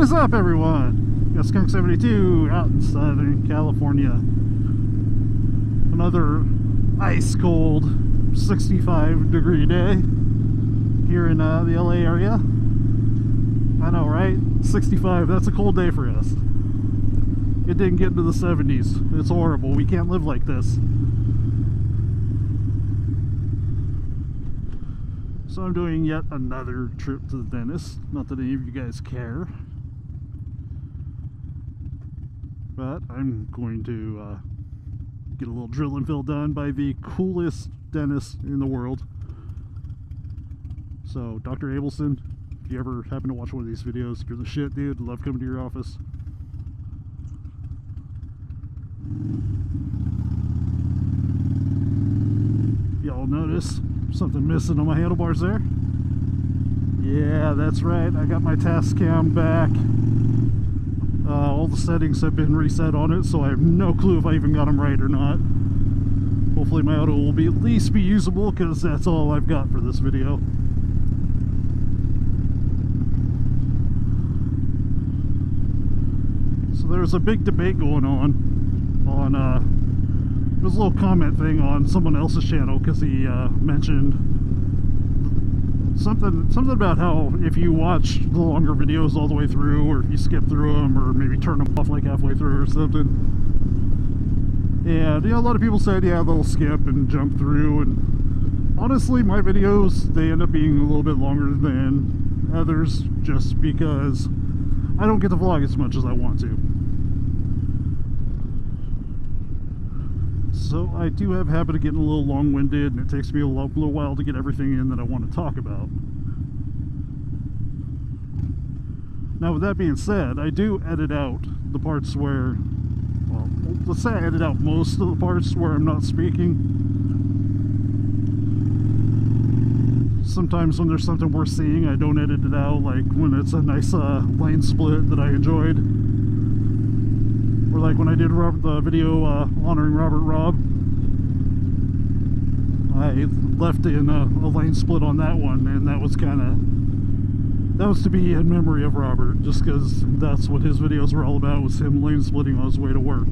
is up, everyone? Got Skunk72 out in Southern California. Another ice cold 65-degree day here in the LA area. I know, right? 65, that's a cold day for us. It didn't get into the 70s. It's horrible. We can't live like this. So I'm doing yet another trip to the dentist. Not that any of you guys care. But I'm going to get a little drill and fill done by the coolest dentist in the world. So, Dr. Abelson, if you ever happen to watch one of these videos, you're the shit, dude. Love coming to your office. Y'all notice something missing on my handlebars there? Yeah, that's right. I got my Tascam back. All the settings have been reset on it, so I have no clue if I even got them right or not. Hopefully my auto will be at least be usable, because that's all I've got for this video. So there's a big debate going on there was a little comment thing on someone else's channel, because he mentioned something about how if you watch the longer videos all the way through, or if you skip through them, or maybe turn them off like halfway through or something. And a lot of people said, yeah, they'll skip and jump through, and honestly, my videos, they end up being a little bit longer than others, just because I don't get to vlog as much as I want to. So I do have a habit of getting a little long-winded, and it takes me a little while to get everything in that I want to talk about. Now, with that being said, I do edit out the parts where, well, let's say I edit out most of the parts where I'm not speaking. Sometimes when there's something worth seeing, I don't edit it out, like when it's a nice lane split that I enjoyed. Or like when I did the video honoring Robert Robb, I left in a lane split on that one, and that was to be in memory of Robert, just because that's what his videos were all about, was him lane splitting on his way to work.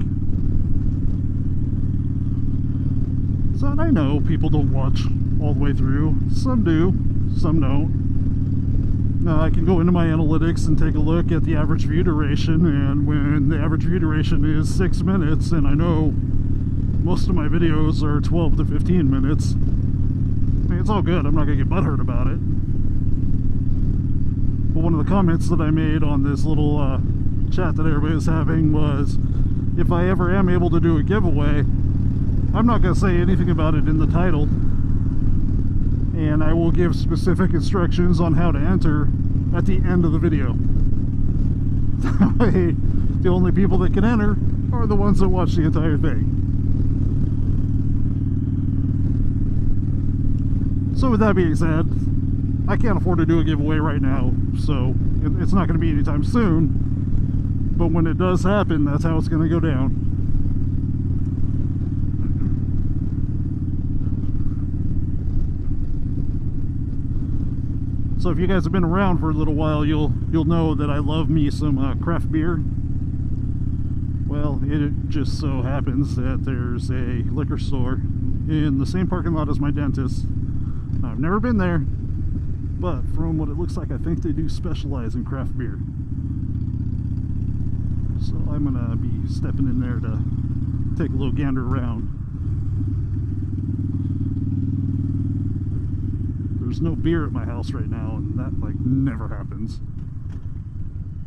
So I know people don't watch all the way through. Some do, some don't. I can go into my analytics and take a look at the average view duration, and when the average view duration is 6 minutes, and I know most of my videos are 12 to 15 minutes, I mean, it's all good. I'm not going to get butthurt about it. But one of the comments that I made on this little chat that everybody was having was, if I ever am able to do a giveaway, I'm not going to say anything about it in the title, and I will give specific instructions on how to enter at the end of the video. That way, the only people that can enter are the ones that watch the entire thing. So with that being said, I can't afford to do a giveaway right now, so it's not going to be anytime soon, but when it does happen, that's how it's going to go down. So if you guys have been around for a little while, you'll know that I love me some craft beer. Well, it just so happens that there's a liquor store in the same parking lot as my dentist. I've never been there, but from what it looks like, I think they do specialize in craft beer. So I'm gonna be stepping in there to take a little gander around. There's no beer at my house right now, and that like never happens.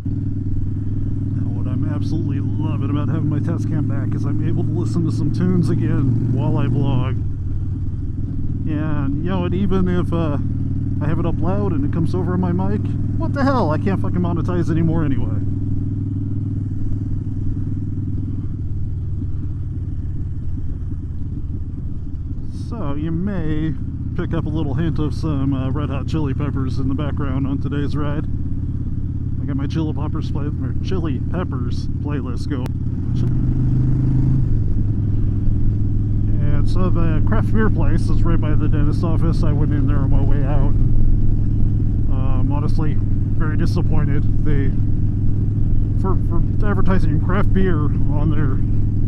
Now, what I'm absolutely loving about having my Tascam back is I'm able to listen to some tunes again while I vlog. And and even if I have it up loud and it comes over on my mic, what the hell? I can't fucking monetize anymore anyway. So you may pick up a little hint of some Red Hot Chili Peppers in the background on today's ride. I got my Chili Peppers playlist going. And so the craft beer place is right by the dentist office. I went in there on my way out. Honestly, very disappointed. They for advertising craft beer on their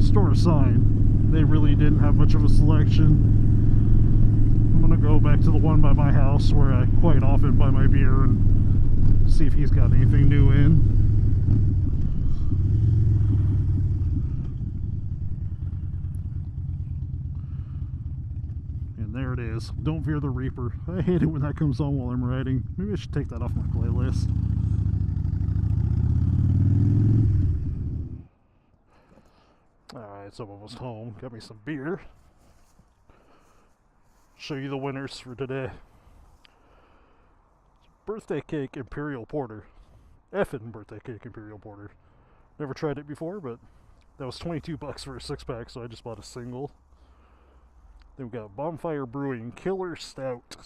store sign, they really didn't have much of a selection. I'm gonna go back to the one by my house where I quite often buy my beer and see if he's got anything new in. And there it is. Don't Fear the Reaper. I hate it when that comes on while I'm riding. Maybe I should take that off my playlist. Alright, so I'm almost home. Got me some beer. Show you the winners for today. Birthday Cake Imperial Porter. Effin' Birthday Cake Imperial Porter. Never tried it before, but that was $22 for a 6-pack, so I just bought a single. Then we've got Bonfire Brewing Killer Stout.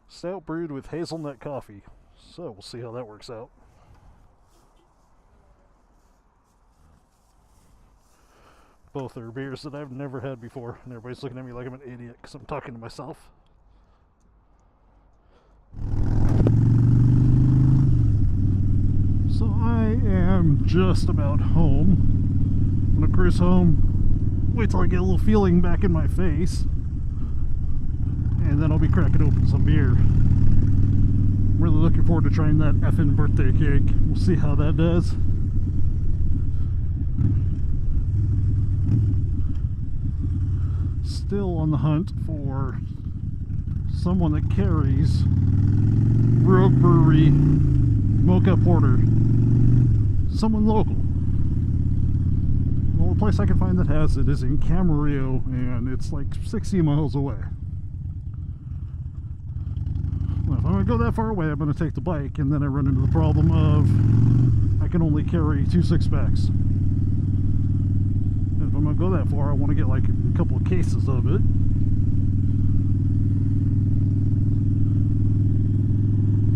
Stout brewed with hazelnut coffee. So we'll see how that works out. Both are beers that I've never had before, and everybody's looking at me like I'm an idiot because I'm talking to myself. So I am just about home. I'm gonna cruise home, wait till I get a little feeling back in my face, and then I'll be cracking open some beer. I'm really looking forward to trying that effing birthday cake. We'll see how that does. Still on the hunt for someone that carries Rogue Brewery Mocha Porter. Someone local. The only place I can find that has it is in Camarillo, and it's like 60 miles away. Well, if I'm going to go that far away, I'm going to take the bike, and then I run into the problem of I can only carry 2 6-packs. And if I'm going to go that far, I want to get like a couple of cases of it.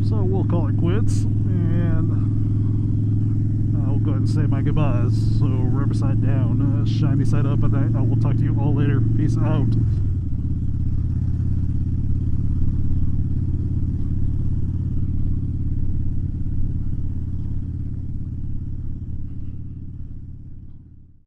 So we'll call it quits, and I'll go ahead and say my goodbyes. So rubber side down, shiny side up, and I will talk to you all later. Peace out.